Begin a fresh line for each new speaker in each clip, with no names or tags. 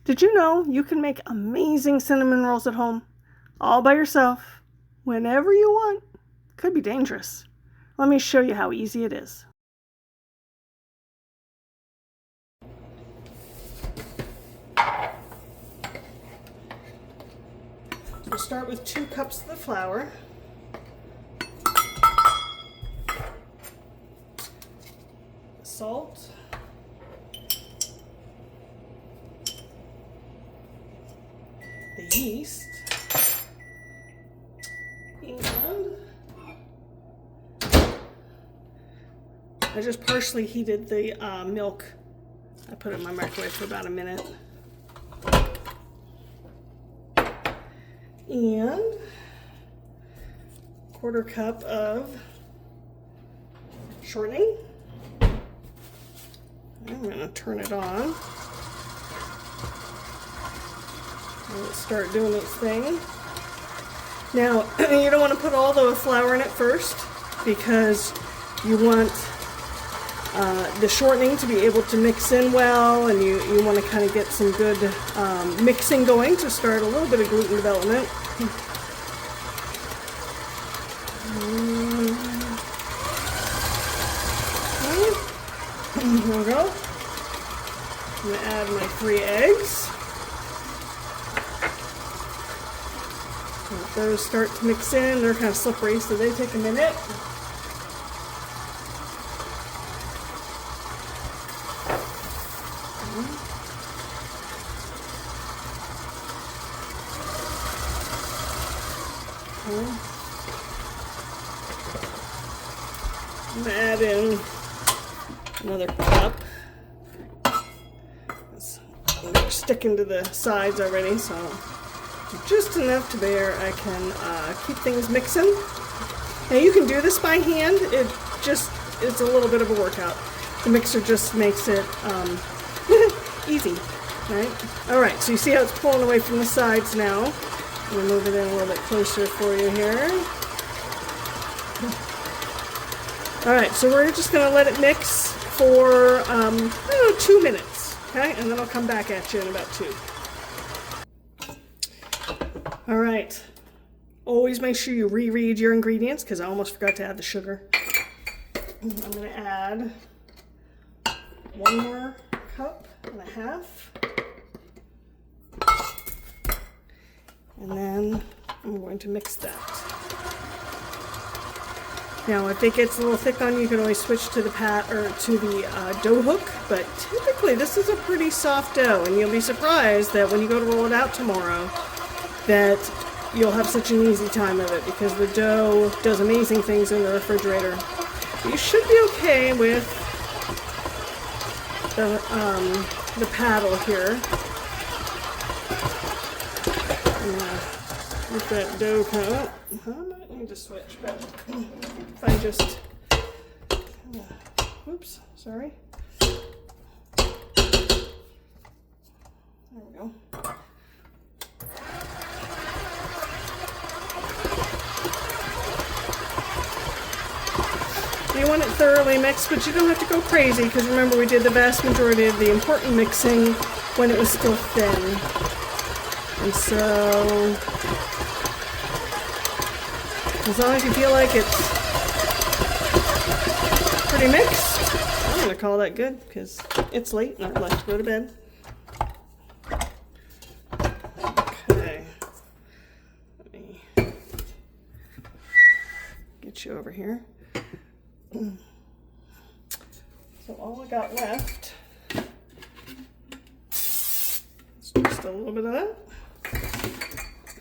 Did you know you can make amazing cinnamon rolls at home, all by yourself, whenever you want? Could be dangerous. Let me show you how easy it is. We'll start with 2 cups of the flour. Salt. The yeast. And I just partially heated the milk. I put it in my microwave for about a minute. And 1/4 cup of shortening. I'm going to turn it on. Let it start doing its thing. Now, you don't want to put all the flour in it first because you want the shortening to be able to mix in well, and you want to kind of get some good mixing going to start a little bit of gluten development. There we go. I'm going to add my 3 eggs. Let those start to mix in. They're kind of slippery, so they take a minute. I'm going to add in another cup. They're sticking to the sides already, so just enough to where I can keep things mixing. Now you can do this by hand. It's a little bit of a workout. The mixer just makes it easy, right? All right, so you see how it's pulling away from the sides now. I'm gonna move it in a little bit closer for you here. All right, so we're just gonna let it mix for 2 minutes, okay? And then I'll come back at you in about 2. All right, always make sure you reread your ingredients because I almost forgot to add the sugar. I'm gonna add 1 more cup and a half. And then I'm going to mix that. Now, if it gets a little thick on you, you can always switch to the dough hook. But typically, this is a pretty soft dough, and you'll be surprised that when you go to roll it out tomorrow, that you'll have such an easy time of it because the dough does amazing things in the refrigerator. You should be okay with the paddle here. With that dough kind of, I might need to switch, but if I just, oops, sorry. There we go. You want it thoroughly mixed, but you don't have to go crazy because remember we did the vast majority of the important mixing when it was still thin. And so, as long as you feel like it's pretty mixed, I'm going to call that good because it's late and I'd like to go to bed. Okay. Let me get you over here. So all I got left is just a little bit of that.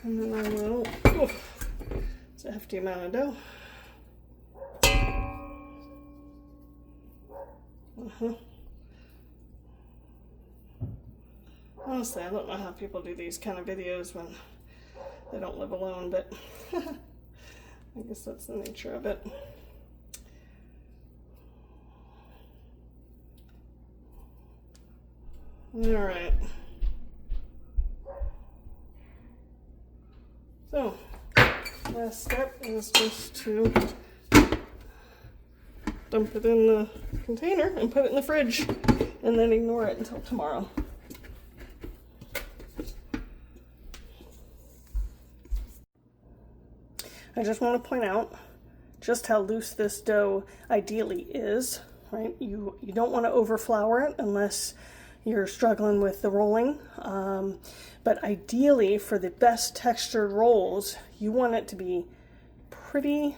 And then I will, it's a hefty amount of dough. Honestly, I don't know how people do these kind of videos when they don't live alone, but I guess that's the nature of it. All right. So, last step is just to dump it in the container and put it in the fridge and then ignore it until tomorrow. I just want to point out just how loose this dough ideally is, right? You don't want to overflour it unless you're struggling with the rolling. But ideally, for the best textured rolls, you want it to be pretty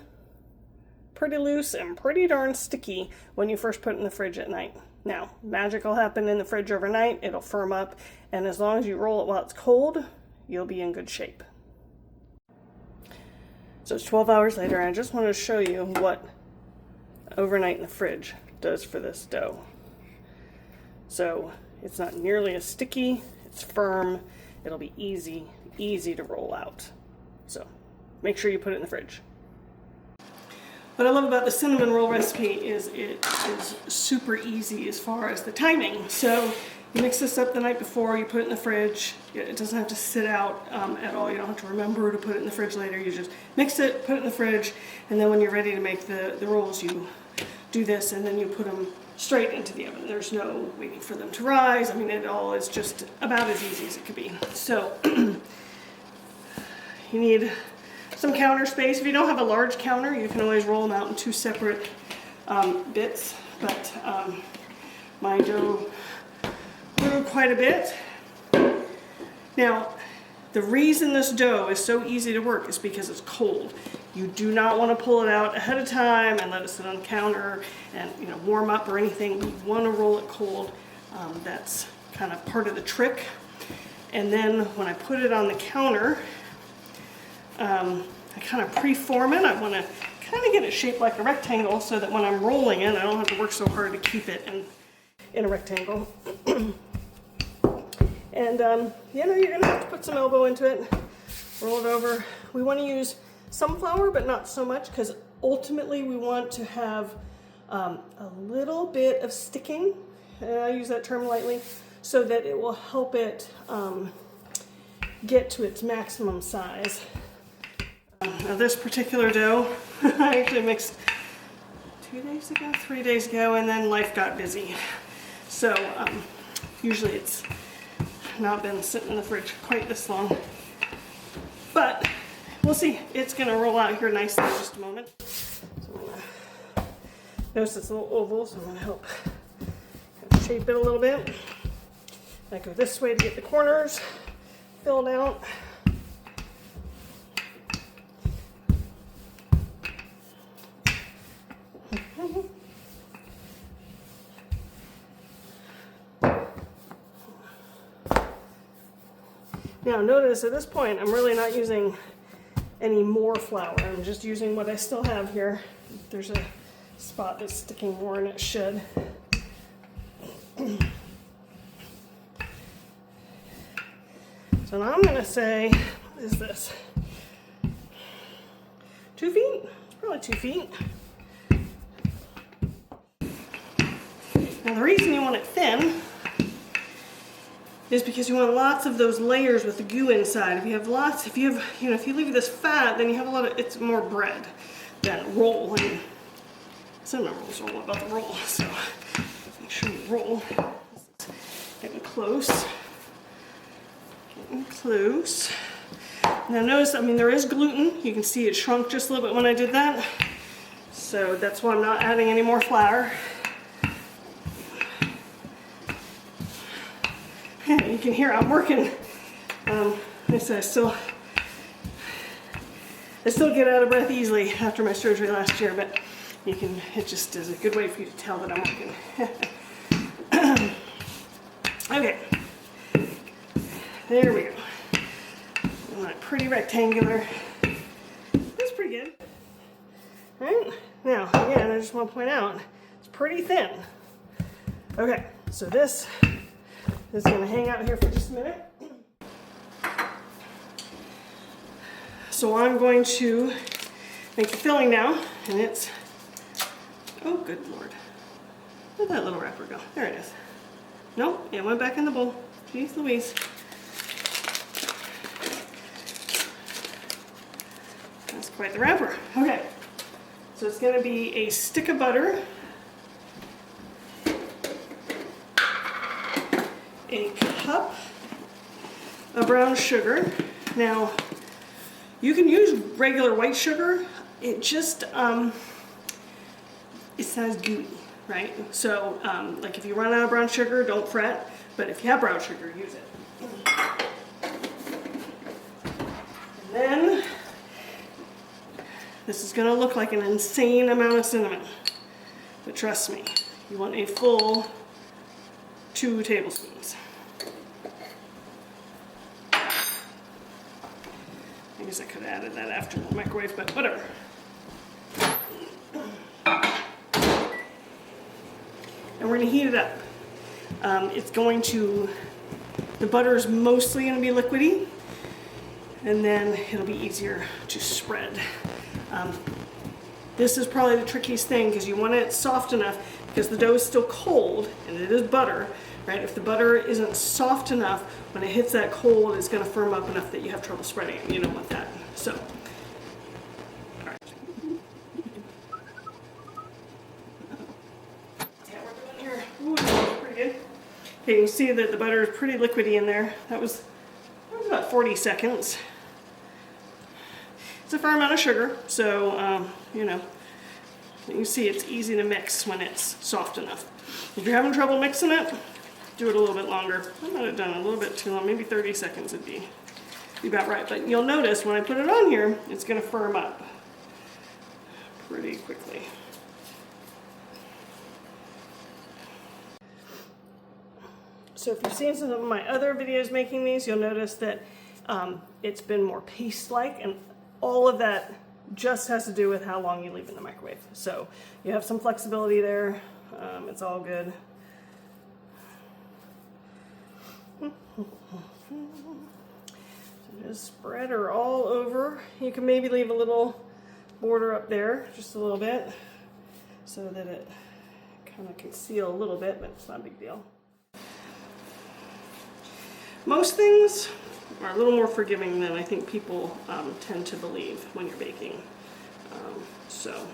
loose and pretty darn sticky when you first put it in the fridge at night. Now, magic will happen in the fridge overnight. It'll firm up, and as long as you roll it while it's cold, you'll be in good shape. So it's 12 hours later, and I just wanted to show you what overnight in the fridge does for this dough. So it's not nearly as sticky, it's firm, it'll be easy to roll out. So make sure you put it in the fridge. What I love about the cinnamon roll recipe is it is super easy as far as the timing. So you mix this up the night before, you put it in the fridge. It doesn't have to sit out at all. You don't have to remember to put it in the fridge later. You just mix it, put it in the fridge, and then when you're ready to make the rolls, you do this, and then you put them straight into the oven. There's no waiting for them to rise. I mean, it all is just about as easy as it could be. So you need some counter space. If you don't have a large counter, you can always roll them out in two separate bits, but my dough grew quite a bit. Now, the reason this dough is so easy to work is because it's cold. You do not want to pull it out ahead of time and let it sit on the counter and warm up or anything. You want to roll it cold. That's kind of part of the trick. And then when I put it on the counter, I kind of pre-form it. I want to kind of get it shaped like a rectangle so that when I'm rolling it, I don't have to work so hard to keep it in a rectangle. And you're going to have to put some elbow into it, roll it over. We want to use some flour, but not so much, because ultimately we want to have a little bit of sticking, and I use that term lightly, so that it will help it get to its maximum size. Now this particular dough, I actually mixed 3 days ago, and then life got busy. So usually it's not been sitting in the fridge quite this long, but we'll see. It's going to roll out here nicely in just a moment. So I'm going to notice it's a little oval, so I'm going to help shape it a little bit. I go this way to get the corners filled out. Now notice at this point I'm really not using any more flour. I'm just using what I still have here. There's a spot that's sticking more than it should. So now I'm going to say, what is this? 2 feet? It's probably 2 feet. Now the reason you want it thin is because you want lots of those layers with the goo inside. If you leave this fat, then you have a lot of, it's more bread than roll. And cinnamon rolls are all about the roll, so make sure you roll. Getting close. Getting close. Now notice, there is gluten. You can see it shrunk just a little bit when I did that. So that's why I'm not adding any more flour. You can hear I'm working. I still get out of breath easily after my surgery last year, but it just is a good way for you to tell that I'm working. Okay, there we go. I want it pretty rectangular. That's pretty good. Right? Now, again, I just want to point out, it's pretty thin. Okay, so this is going to hang out here for just a minute. So I'm going to make the filling now, and it's, oh good Lord, where'd that little wrapper go? There it is. Nope, it went back in the bowl. Jeez Louise. That's quite the wrapper. Okay, so it's going to be a stick of butter, a cup of brown sugar. Now, You can use regular white sugar. It just, it's not as gooey, right? So, like if you run out of brown sugar, don't fret. But if you have brown sugar, use it. And then, this is going to look like an insane amount of cinnamon. But trust me, you want a full 2 tablespoons. I guess I could have added that after the microwave, but whatever. And we're going to heat it up. It's going to, the butter is mostly going to be liquidy, and then it'll be easier to spread. This is probably the trickiest thing because you want it soft enough because the dough is still cold and it is butter, right? If the butter isn't soft enough, when it hits that cold, it's going to firm up enough that you have trouble spreading it. You don't want that. So, all right. Yeah, we're doing here. Ooh, that's pretty good. Okay, you can see that the butter is pretty liquidy in there. That was about 40 seconds. It's a fair amount of sugar, so, you know, you see it's easy to mix when it's soft enough. If you're having trouble mixing it, do it a little bit longer. I might have done a little bit too long, maybe 30 seconds would be about right. But you'll notice when I put it on here, it's going to firm up pretty quickly. So if you've seen some of my other videos making these, you'll notice that it's been more paste-like, and all of that just has to do with how long you leave in the microwave. So you have some flexibility there. It's all good. So just spread her all over. You can maybe leave a little border up there, just a little bit, so that it kind of can seal a little bit, but it's not a big deal. Most things are a little more forgiving than I think people tend to believe when you're baking. So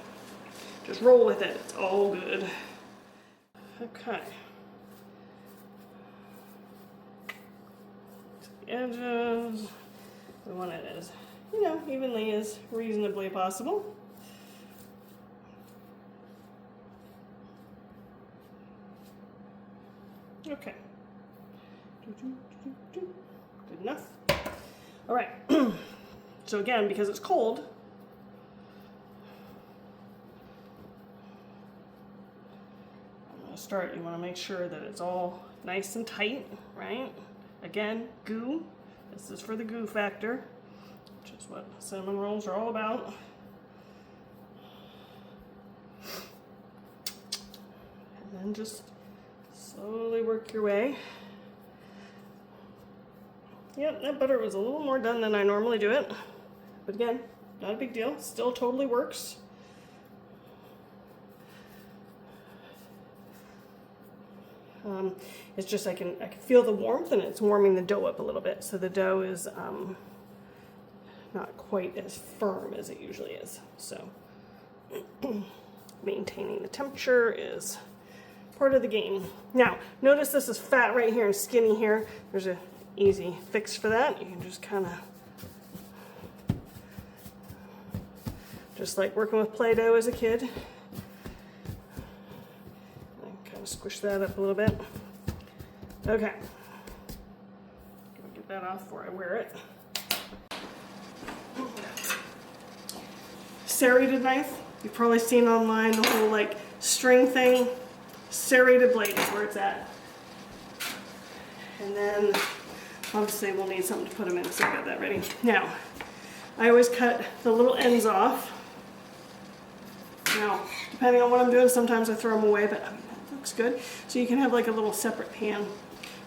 just roll with it, it's all good. Okay. To the edges, we want it as, you know, evenly as reasonably possible. Okay. Good enough. All right. So again, because it's cold, I'm going to start. You want to make sure that it's all nice and tight, right? Again, goo. This is for the goo factor, which is what cinnamon rolls are all about. And then just slowly work your way. Yep, that butter was a little more done than I normally do it. But again, not a big deal. Still totally works. It's just I can feel the warmth, and it's warming the dough up a little bit. So the dough is not quite as firm as it usually is. So maintaining the temperature is part of the game. Now, notice this is fat right here and skinny here. There's a easy fix for that. You can just kind of, just like working with Play-Doh as a kid, and kind of squish that up a little bit. Okay, get that off before I wear it. Serrated knife. You've probably seen online the whole like string thing. Serrated blade is where it's at. And then obviously we'll need something to put them in, so I got that ready. Now, I always cut the little ends off. Now, depending on what I'm doing, sometimes I throw them away, but I mean, that looks good. So you can have like a little separate pan.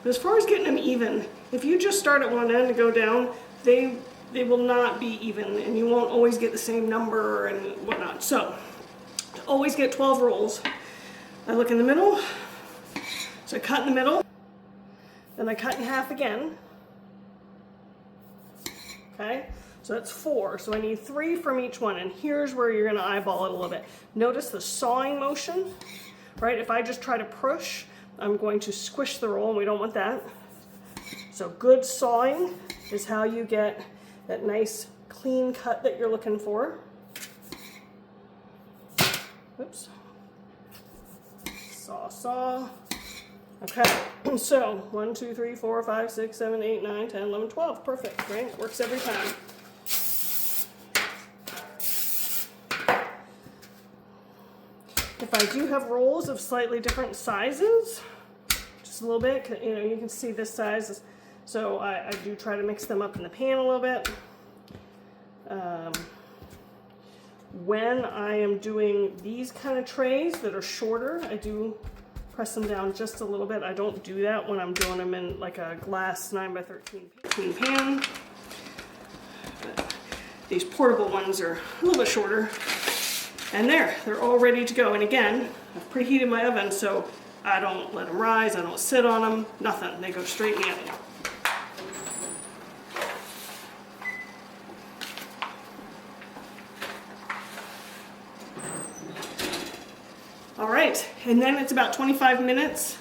But as far as getting them even, if you just start at one end and go down, they will not be even, and you won't always get the same number and whatnot. So, to always get 12 rolls, I look in the middle, so I cut in the middle, then I cut in half again. Okay, so that's 4. So I need 3 from each one, and here's where you're going to eyeball it a little bit. Notice the sawing motion, right? If I just try to push, I'm going to squish the roll, and we don't want that. So good sawing is how you get that nice clean cut that you're looking for. Oops. Saw. Okay, so 1, 2, 3, 4, 5, 6, 7, 8, 9, 10, 11, 12. Perfect, right? Works every time. If I do have rolls of slightly different sizes, just a little bit, you know, you can see this size, so I do try to mix them up in the pan a little bit. When I am doing these kind of trays that are shorter, I do press them down just a little bit. I don't do that when I'm doing them in like a glass 9x13 pan. But these portable ones are a little bit shorter. And they're all ready to go. And again, I've preheated my oven, so I don't let them rise, I don't sit on them, nothing. They go straight in the oven. All right, and then it's about 25 minutes.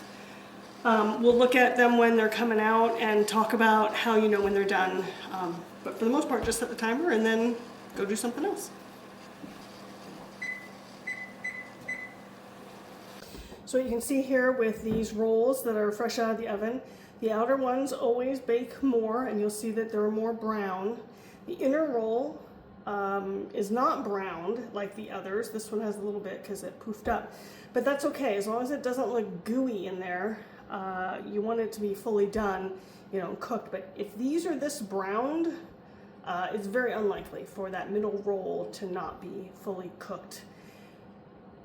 We'll look at them when they're coming out and talk about how you know when they're done. But for the most part, just set the timer and then go do something else. So you can see here with these rolls that are fresh out of the oven, the outer ones always bake more, and you'll see that they're more brown. The inner roll is not browned like the others. This one has a little bit because it poofed up, but that's okay as long as it doesn't look gooey in there. You want it to be fully done, you know, cooked. But if these are this browned, it's very unlikely for that middle roll to not be fully cooked.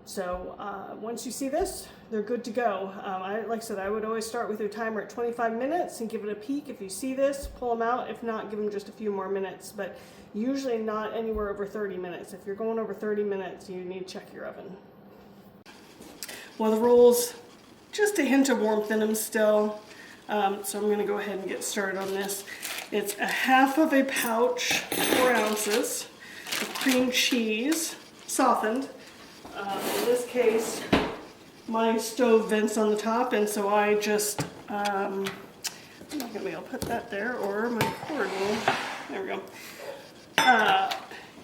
So once you see this, they're good to go. Like I said, I would always start with your timer at 25 minutes and give it a peek. If you see this, pull them out. If not, give them just a few more minutes, but usually not anywhere over 30 minutes. If you're going over 30 minutes, you need to check your oven. Well, the rolls, just a hint of warmth in them still. So I'm gonna go ahead and get started on this. It's a half of a pouch, 4 ounces of cream cheese, softened. In this case, my stove vents on the top, and so I just, I'm not gonna be able to put that there, or my cord will, there we go.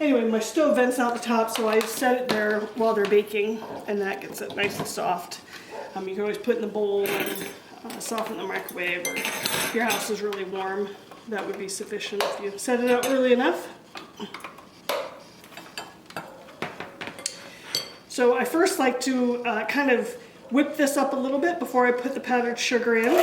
Anyway, my stove vents out the top, so I set it there while they're baking, and that gets it nice and soft. You can always put it in the bowl and soften in the microwave, or if your house is really warm, that would be sufficient if you set it out early enough. So I first like to kind of whip this up a little bit before I put the powdered sugar in.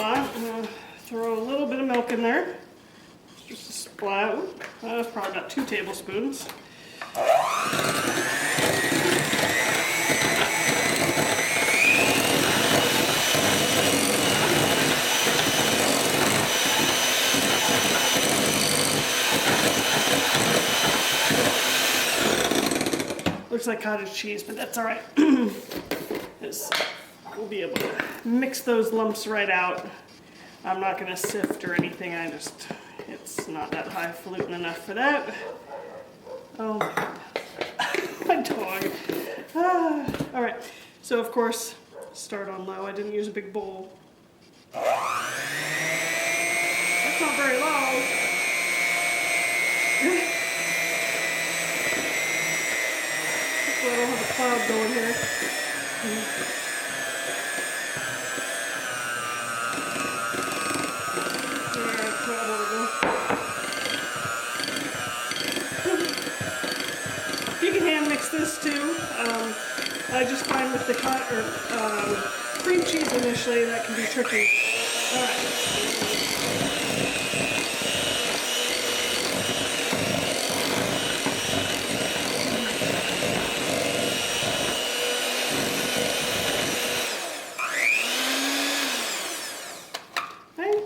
I'm going to throw a little bit of milk in there. Just a splat. That's probably about 2 tablespoons. Looks like cottage cheese, but that's all right. We'll be able to mix those lumps right out. I'm not going to sift or anything. It's not that highfalutin enough for that. Oh my God. My dog. All right. So of course, start on low. I didn't use a big bowl. That's not very loud. I don't have a cloud going here. You can hand mix this too. I just find with the cream cheese initially that can be tricky. All right.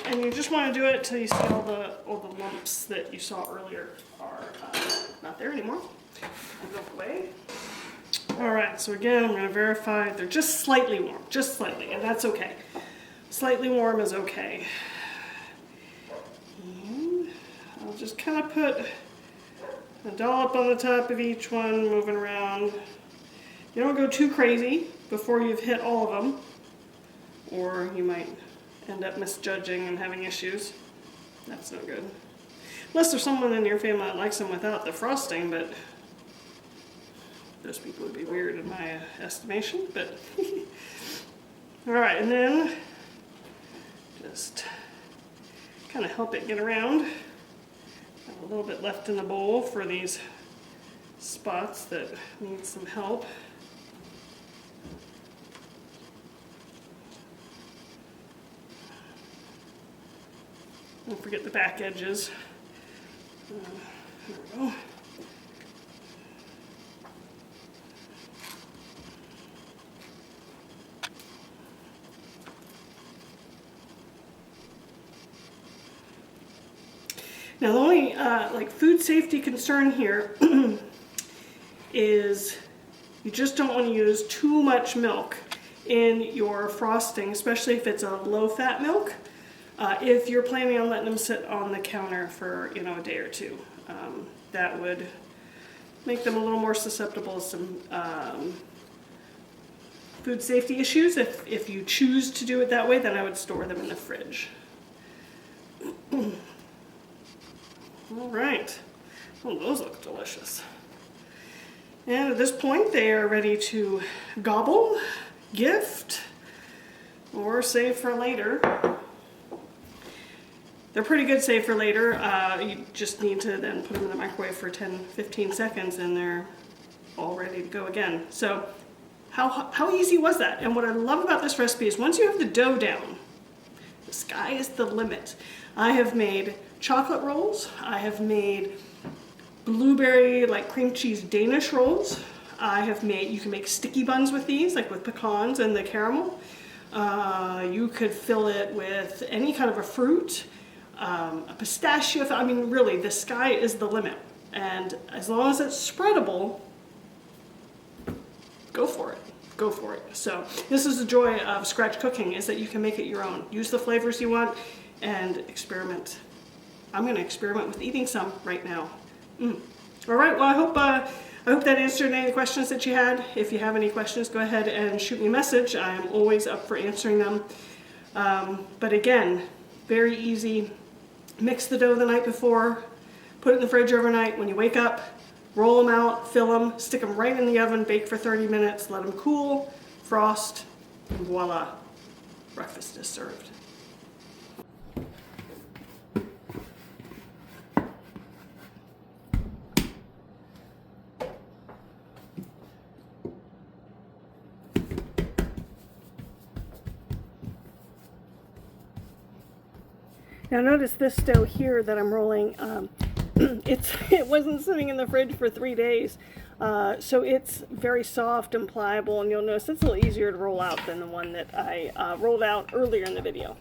And you just want to do it until you see all the lumps that you saw earlier are not there anymore. Milk away. All right, so again, I'm going to verify they're just slightly warm, just slightly, and that's okay. Slightly warm is okay. And I'll just kind of put a dollop on the top of each one, moving around. You don't go too crazy before you've hit all of them, or you might end up misjudging and having issues. That's no good. Unless there's someone in your family that likes them without the frosting, but those people would be weird in my estimation. But all right, and then just kind of help it get around. Got a little bit left in the bowl for these spots that need some help. Don't forget the back edges. There we go. Now the only like food safety concern here is you just don't want to use too much milk in your frosting, especially if it's a low-fat milk. If you're planning on letting them sit on the counter for, you know, a day or two, that would make them a little more susceptible to some food safety issues. If you choose to do it that way, then I would store them in the fridge. All right. Oh, those look delicious. And at this point, they are ready to gobble, gift, or save for later. They're pretty good save for later. You just need to then put them in the microwave for 10-15 seconds and they're all ready to go again. So how easy was that? And what I love about this recipe is once you have the dough down, the sky is the limit. I have made chocolate rolls. I have made blueberry like cream cheese Danish rolls. I have made, you can make sticky buns with these, like with pecans and the caramel. You could fill it with any kind of a fruit. A pistachio, I mean really the sky is the limit, and as long as it's spreadable, go for it, go for it. So this is the joy of scratch cooking, is that you can make it your own. Use the flavors you want and experiment. I'm going to experiment with eating some right now. All right, well I hope that answered any of the questions that you had. If you have any questions, go ahead and shoot me a message. I am always up for answering them. But again, very easy. Mix the dough the night before, put it in the fridge overnight. When you wake up, roll them out, fill them, stick them right in the oven, bake for 30 minutes, let them cool, frost, and voila, breakfast is served. Now notice this dough here that I'm rolling, it wasn't sitting in the fridge for 3 days, so it's very soft and pliable, and you'll notice it's a little easier to roll out than the one that I rolled out earlier in the video.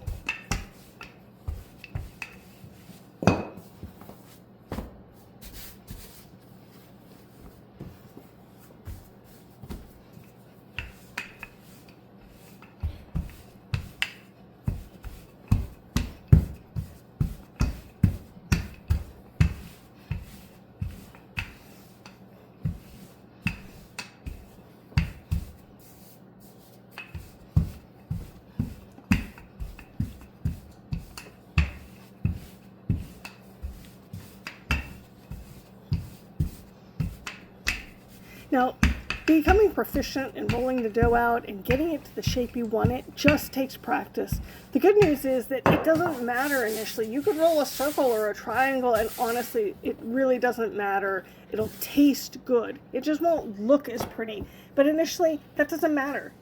Now, becoming proficient in rolling the dough out and getting it to the shape you want it just takes practice. The good news is that it doesn't matter initially. You could roll a circle or a triangle, and honestly, it really doesn't matter. It'll taste good. It just won't look as pretty. But initially, that doesn't matter.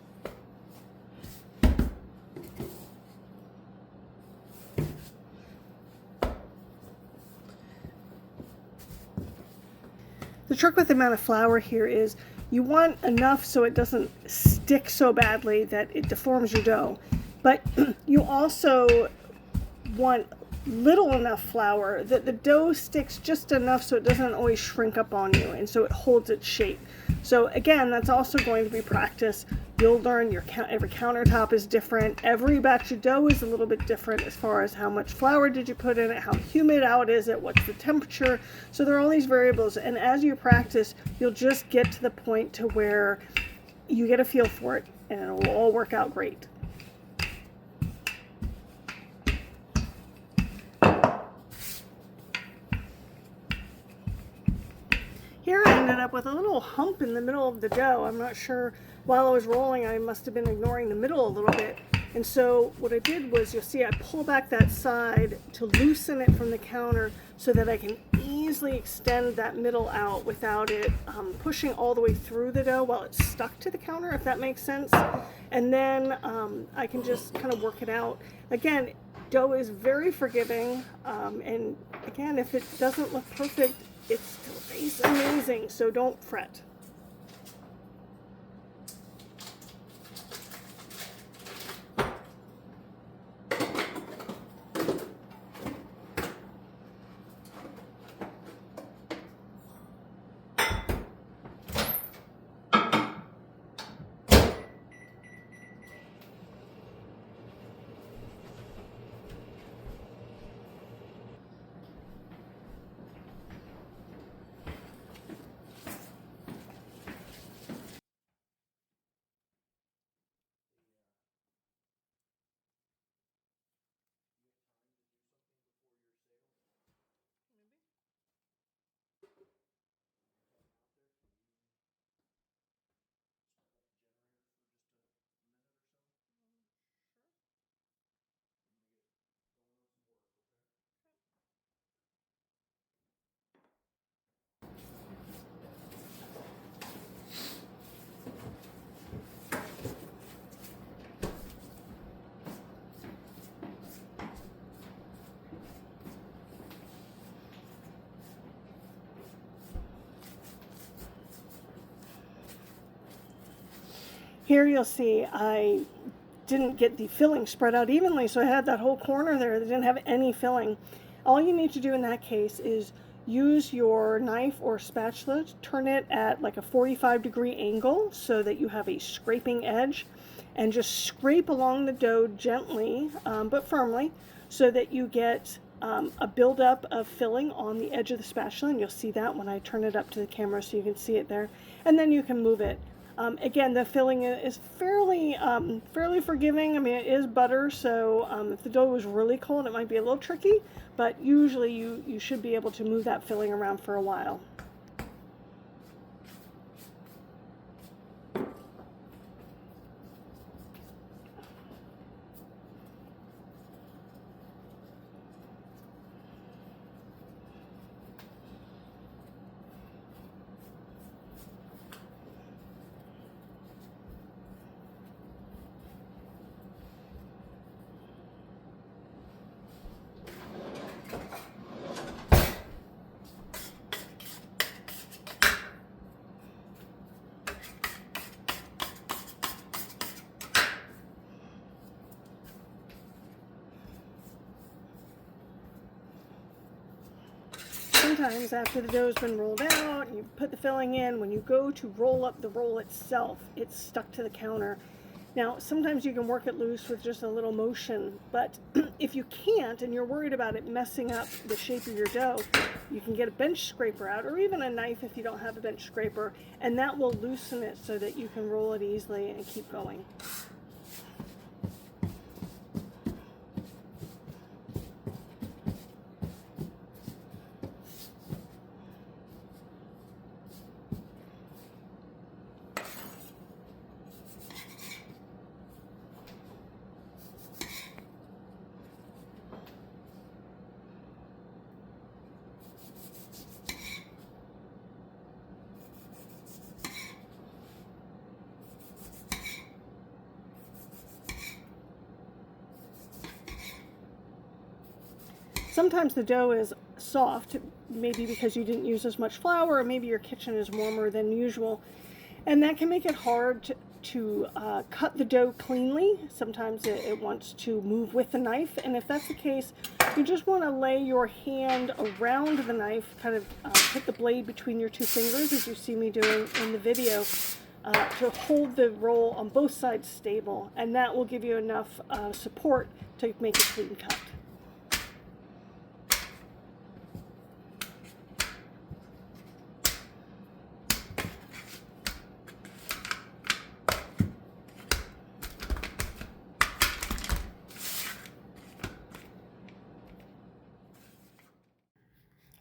The trick with the amount of flour here is you want enough so it doesn't stick so badly that it deforms your dough. But you also want little enough flour that the dough sticks just enough so it doesn't always shrink up on you, and so it holds its shape. So again, that's also going to be practice. You'll learn every countertop is different. Every batch of dough is a little bit different as far as how much flour did you put in it, how humid out is it, what's the temperature. So there are all these variables, and as you practice, you'll just get to the point to where you get a feel for it, and it will all work out great. Here I ended up with a little hump in the middle of the dough. I'm not sure, while I was rolling, I must have been ignoring the middle a little bit. And so what I did was, you'll see I pull back that side to loosen it from the counter so that I can easily extend that middle out without it pushing all the way through the dough while it's stuck to the counter, if that makes sense. And then I can just kind of work it out. Again, dough is very forgiving, and again, if it doesn't look perfect, it still tastes amazing, so don't fret. Here you'll see I didn't get the filling spread out evenly, so I had that whole corner there that didn't have any filling. All you need to do in that case is use your knife or spatula, turn it at like a 45-degree angle so that you have a scraping edge, and just scrape along the dough gently but firmly so that you get a buildup of filling on the edge of the spatula, and you'll see that when I turn it up to the camera so you can see it there, and then you can move it. Again, the filling is fairly forgiving. I mean, it is butter, so if the dough was really cold, it might be a little tricky, but usually you should be able to move that filling around for a while. Sometimes after the dough's been rolled out and you put the filling in, when you go to roll up the roll itself, it's stuck to the counter. Now, sometimes you can work it loose with just a little motion, but if you can't and you're worried about it messing up the shape of your dough, you can get a bench scraper out, or even a knife if you don't have a bench scraper, and that will loosen it so that you can roll it easily and keep going. Sometimes the dough is soft, maybe because you didn't use as much flour, or maybe your kitchen is warmer than usual, and that can make it hard to cut the dough cleanly. Sometimes it wants to move with the knife, and if that's the case, you just want to lay your hand around the knife, kind of put the blade between your two fingers, as you see me doing in the video, to hold the roll on both sides stable, and that will give you enough support to make a clean cut.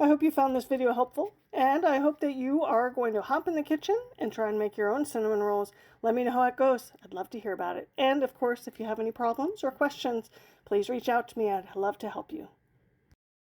I hope you found this video helpful, and I hope that you are going to hop in the kitchen and try and make your own cinnamon rolls. Let me know how it goes. I'd love to hear about it. And of course, if you have any problems or questions, please reach out to me. I'd love to help you.